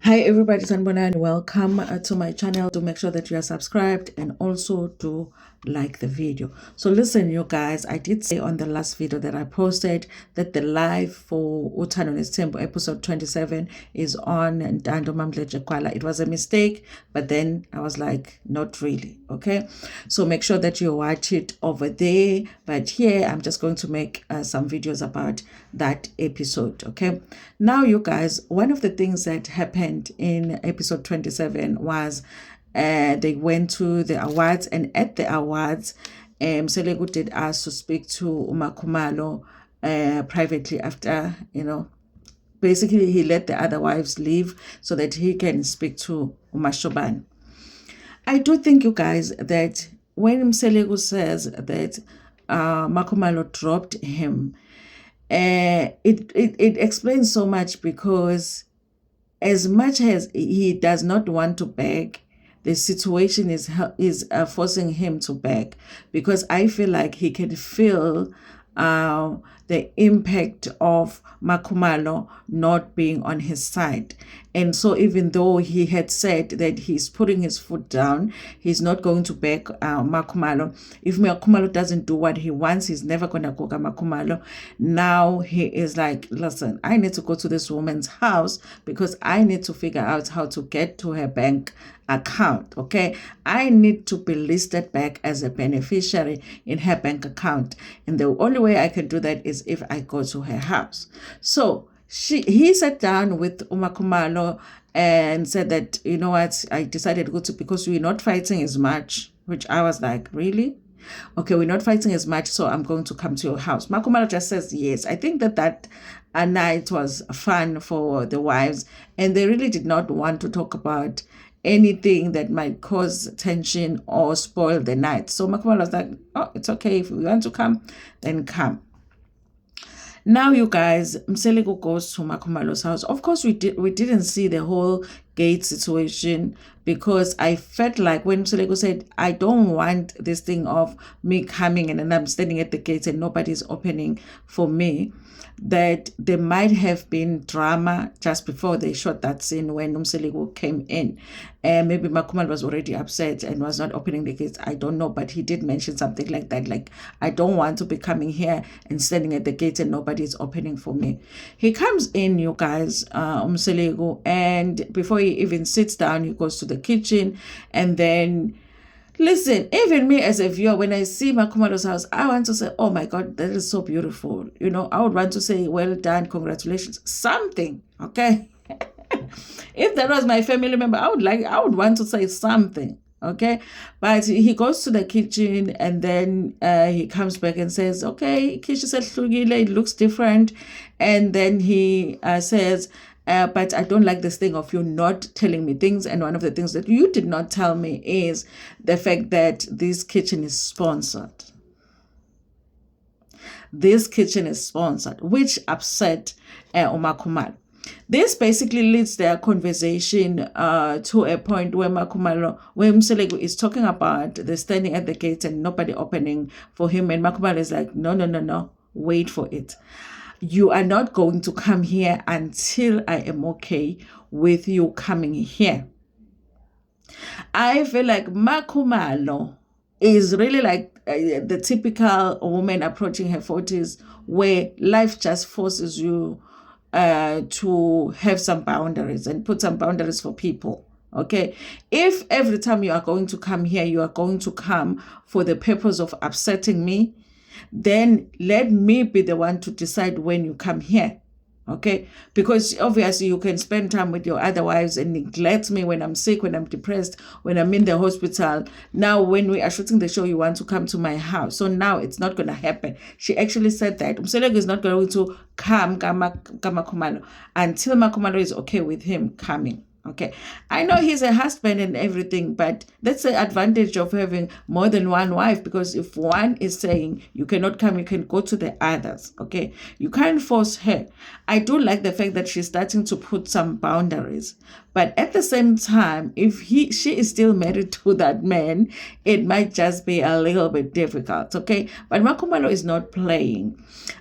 Hi everybody, Sanbona, and welcome to my channel. To make sure that you are subscribed and also to like the video. So listen, you guys, I did say on the last video that I posted that the live for Uthando Nesithembu episode 27 is on Ntando Mamdleje Kwala. It was a mistake, but then I was like, not really, okay? So make sure that you watch it over there, but here I'm just going to make some videos about that episode, okay? Now, you guys, one of the things that happened in episode 27 was they went to the awards, and at the awards, Selegu did ask to speak to Umakhumalo privately after, basically he let the other wives leave so that he can speak to Umashobane. I do think, you guys, that when Selegu says that Makhumalo dropped him, it explains so much, because as much as he does not want to beg, the situation is forcing him to beg, because I feel like he can feel the impact of Makhumalo not being on his side. And so even though he had said that he's putting his foot down, he's not going to beg Makhumalo. If Makhumalo doesn't do what he wants, he's never going to go to Makhumalo. Now he is like, listen, I need to go to this woman's house because I need to figure out how to get to her bank account, okay? I need to be listed back as a beneficiary in her bank account. And the only way I can do that is if I go to her house. So he sat down with Umakhumalo and said that, you know what, I decided to go to, because we're not fighting as much, which I was like, really? Okay, we're not fighting as much, so I'm going to come to your house. Makhumalo just says yes. I think that a night was fun for the wives, and they really did not want to talk about anything that might cause tension or spoil the night. So Makhumalo was like, oh, it's okay. If we want to come, then come. Now, you guys, Mselegu goes to Makhumalo's house. Of course, we didn't see the whole gate situation, because I felt like when Mselegu said, I don't want this thing of me coming and then I'm standing at the gates and nobody's opening for me, that there might have been drama just before they shot that scene when Mselegu came in. And maybe Makhumalo was already upset and was not opening the gates. I don't know, but he did mention something like that, like, I don't want to be coming here and standing at the gates and nobody's opening for me. He comes in, you guys, Mselegu, and before he even sits down, he goes to the kitchen, and then, listen, even me as a viewer, when I see Makhumalo's house, I want to say, oh my God, that is so beautiful. I would want to say, well done, congratulations, something, okay? If that was my family member, I would want to say something, okay? But he goes to the kitchen, and then he comes back and says, okay, kitchen said, it looks different. And then he says, but I don't like this thing of you not telling me things. And one of the things that you did not tell me is the fact that this kitchen is sponsored. This kitchen is sponsored, which upset Umakhumalo. This basically leads their conversation to a point where Mselegu is talking about the standing at the gate and nobody opening for him. And Makhumalo is like, no, wait for it. You are not going to come here until I am okay with you coming here. I feel like Makhumalo is really like the typical woman approaching her 40s, where life just forces you to have some boundaries and put some boundaries for people. Okay, if every time you are going to come here, you are going to come for the purpose of upsetting me, then let me be the one to decide when you come here. Okay, because obviously you can spend time with your other wives and neglect me when I'm sick, when I'm depressed, when I'm in the hospital. Now, when we are shooting the show, you want to come to my house. So now it's not going to happen. She actually said that Mselegu is not going to come Makhumalo until Makhumalo is okay with him coming. Okay, I know he's a husband and everything, but that's the advantage of having more than one wife, because if one is saying you cannot come, you can go to the others. Okay, you can't force her. I do like the fact that she's starting to put some boundaries, but at the same time, if she is still married to that man, it might just be a little bit difficult. Okay, but Makhumalo is not playing.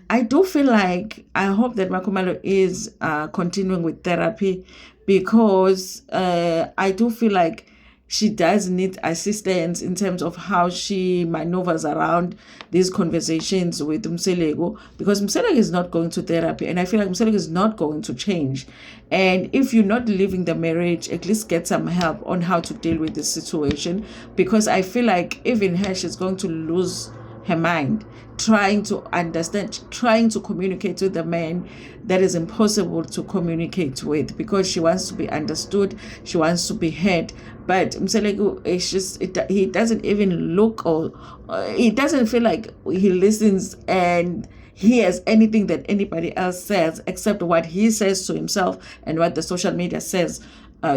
I do feel like, I hope that Makhumalo is continuing with therapy, because I do feel like she does need assistance in terms of how she maneuvers around these conversations with Mselego, because Mselego is not going to therapy, and I feel like Mselego is not going to change. And if you're not leaving the marriage, at least get some help on how to deal with this situation, because I feel like even her, she's going to lose her mind trying to understand, trying to communicate with the man that is impossible to communicate with, because she wants to be understood, she wants to be heard. But Mselego, it's just he doesn't even look, or it doesn't feel like he listens and hears anything that anybody else says except what he says to himself and what the social media says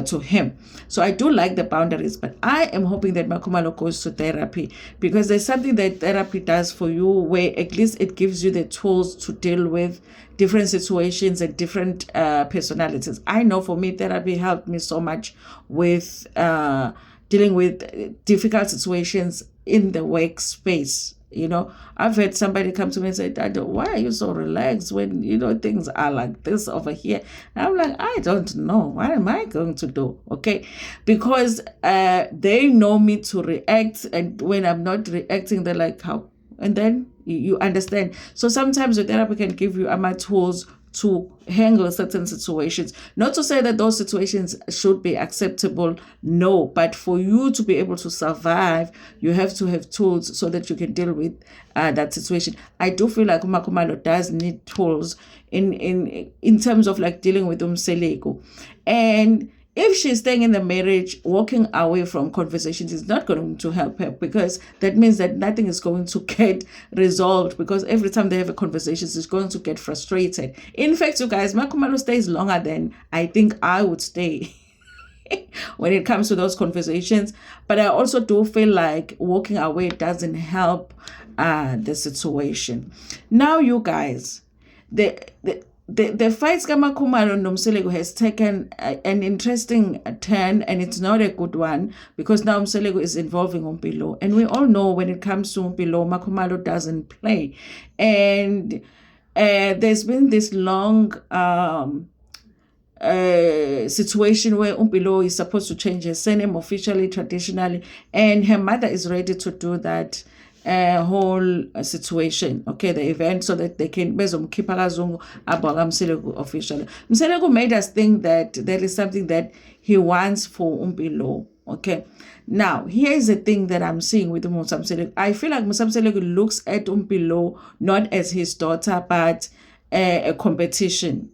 to him. So I do like the boundaries, but I am hoping that Makhumalo goes to therapy, because there's something that therapy does for you where at least it gives you the tools to deal with different situations and different personalities. I know for me, therapy helped me so much with dealing with difficult situations in the workspace. I've had somebody come to me and say, Dado, why are you so relaxed when, things are like this over here? And I'm like, I don't know. What am I going to do? Okay. Because they know me to react. And when I'm not reacting, they're like, how? And then you understand. So sometimes the therapy can give you tools to handle certain situations. Not to say that those situations should be acceptable, no, but for you to be able to survive, you have to have tools so that you can deal with that situation. I do feel like Makhumalo does need tools in terms of like dealing with Mselego. And if she's staying in the marriage, walking away from conversations is not going to help her, because that means that nothing is going to get resolved, because every time they have a conversation, she's going to get frustrated. In fact, you guys, Makhumalo stays longer than I think I would stay when it comes to those conversations. But I also do feel like walking away doesn't help the situation. Now, you guys, the fights Makhumalo and Mselego has taken an interesting turn, and it's not a good one, because now Mselego is involving Mpilo, and we all know when it comes to Mpilo, Makhumalo doesn't play. And there's been this long situation where Mpilo is supposed to change her surname officially, traditionally, and her mother is ready to do that whole situation, okay, the event, so that they can bezomkhipha kaZungu abhaka Mselego officially. Mselego made us think that there is something that he wants for Mpilo. Okay, now here is the thing that I'm seeing with Musa Mselego. I feel like Musa Mselego looks at Mpilo not as his daughter, but a competition.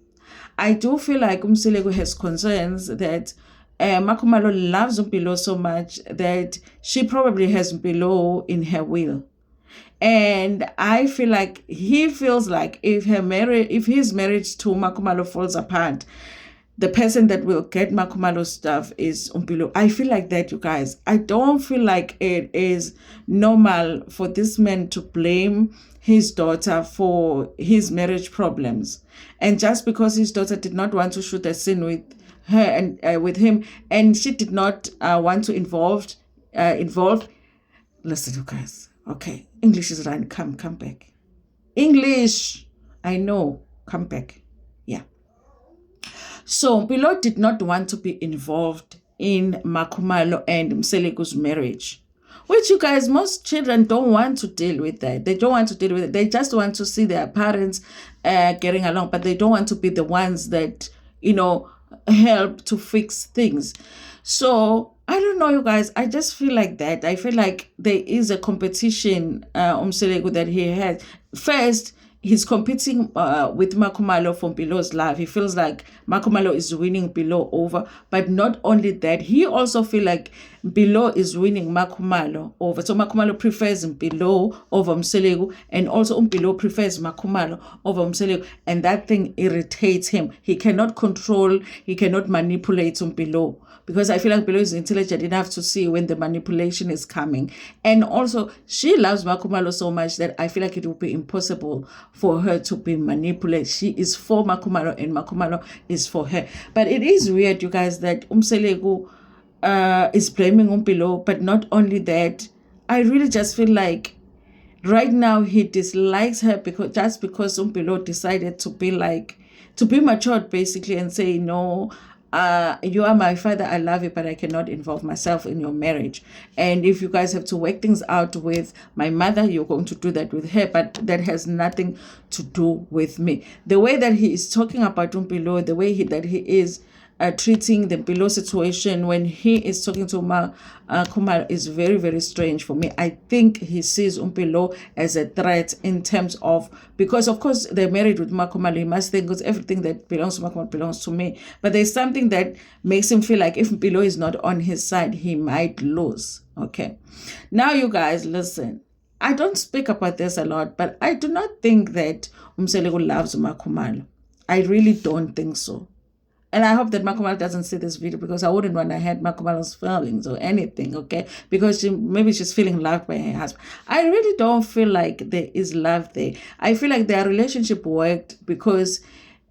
I do feel like Mselego has concerns that Makhumalo loves Mpilo so much that she probably has Mpilo in her will. And I feel like he feels like if his marriage to Makhumalo falls apart, the person that will get Makhumalo's stuff is Mpilo. I feel like that, you guys. I don't feel like it is normal for this man to blame his daughter for his marriage problems. And just because his daughter did not want to shoot a scene with her and with him, and she did not want to involve. Listen, you guys. Okay, English is right. Come back. English, I know. Come back. Yeah. So Mpilo did not want to be involved in Makhumalo and Mselego's marriage, which, you guys, most children don't want to deal with that. They don't want to deal with it. They just want to see their parents getting along, but they don't want to be the ones that, help to fix things. So I don't know, you guys. I just feel like that. I feel like there is a competition Mselego that he has. First, he's competing with Makhumalo for Mpilo's love. He feels like Makhumalo is winning Mpilo over. But not only that, he also feels like Mpilo is winning Makhumalo over. So Makhumalo prefers Mpilo over Mselego, and also Mpilo prefers Makhumalo over Mselego. And that thing irritates him. He cannot control, he cannot manipulate Mpilo, because I feel like Mpilo is intelligent enough to see when the manipulation is coming. And also, she loves Makhumalo so much that I feel like it would be impossible for her to be manipulated. She is for Makhumalo, and Makhumalo is for her. But it is weird, you guys, that Mselego is blaming Mpilo. But not only that, I really just feel like right now he dislikes her because Mpilo decided to be matured basically and say, no, you are my father, I love you, but I cannot involve myself in your marriage. And if you guys have to work things out with my mother, you're going to do that with her, but that has nothing to do with me. The way that he is talking about Mpilo, the way that he is treating the below situation when he is talking to Khumalo is very, very strange for me. I think he sees Mpilo as a threat in terms of, because of course they're married with Khumalo, he must think because everything that belongs to Khumalo belongs to me. But there's something that makes him feel like if Mpilo is not on his side, he might lose. Okay. Now you guys, listen. I don't speak about this a lot, but I do not think that Umseleko loves Khumalo. I really don't think so. And I hope that Khumalo doesn't see this video, because I wouldn't want to hurt Khumalo's feelings or anything, okay? Because maybe she's feeling loved by her husband. I really don't feel like there is love there. I feel like their relationship worked because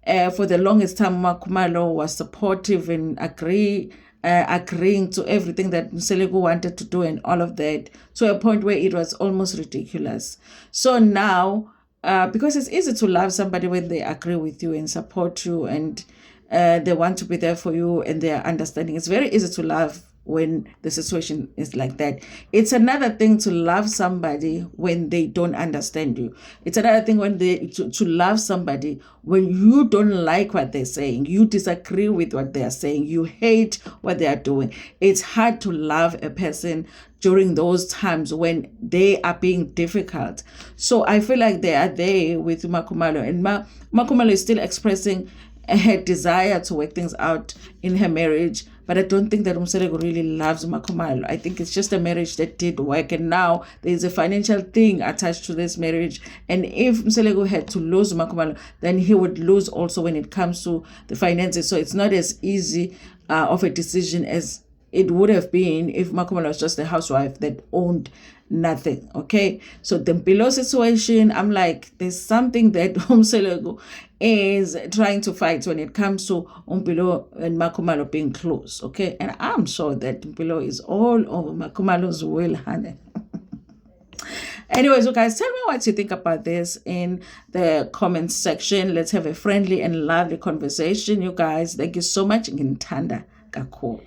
for the longest time, Khumalo was supportive and agreeing to everything that Mseleko wanted to do and all of that, to a point where it was almost ridiculous. So now, because it's easy to love somebody when they agree with you and support you and they want to be there for you and they are understanding. It's very easy to love when the situation is like that. It's another thing to love somebody when they don't understand you. It's another thing when to love somebody when you don't like what they're saying, you disagree with what they're saying, you hate what they are doing. It's hard to love a person during those times when they are being difficult. So I feel like they are there with Khumalo, and Khumalo is still expressing her desire to work things out in her marriage, but I don't think that Umseleko really loves Khumalo. I think it's just a marriage that did work, and now there's a financial thing attached to this marriage. And if Umseleko had to lose Khumalo, then he would lose also when it comes to the finances. So it's not as easy of a decision as it would have been if Khumalo was just a housewife that owned nothing. Okay, so the below situation, I'm like, there's something that Umseleko is trying to fight when it comes to Mpilo and Khumalo being close. Okay, and I'm sure that Mpilo is all over Khumalo's will, honey. Anyways, so guys, tell me what you think about this in the comments section. Let's have a friendly and lovely conversation, you guys. Thank you so much. Ngintanda kakhulu.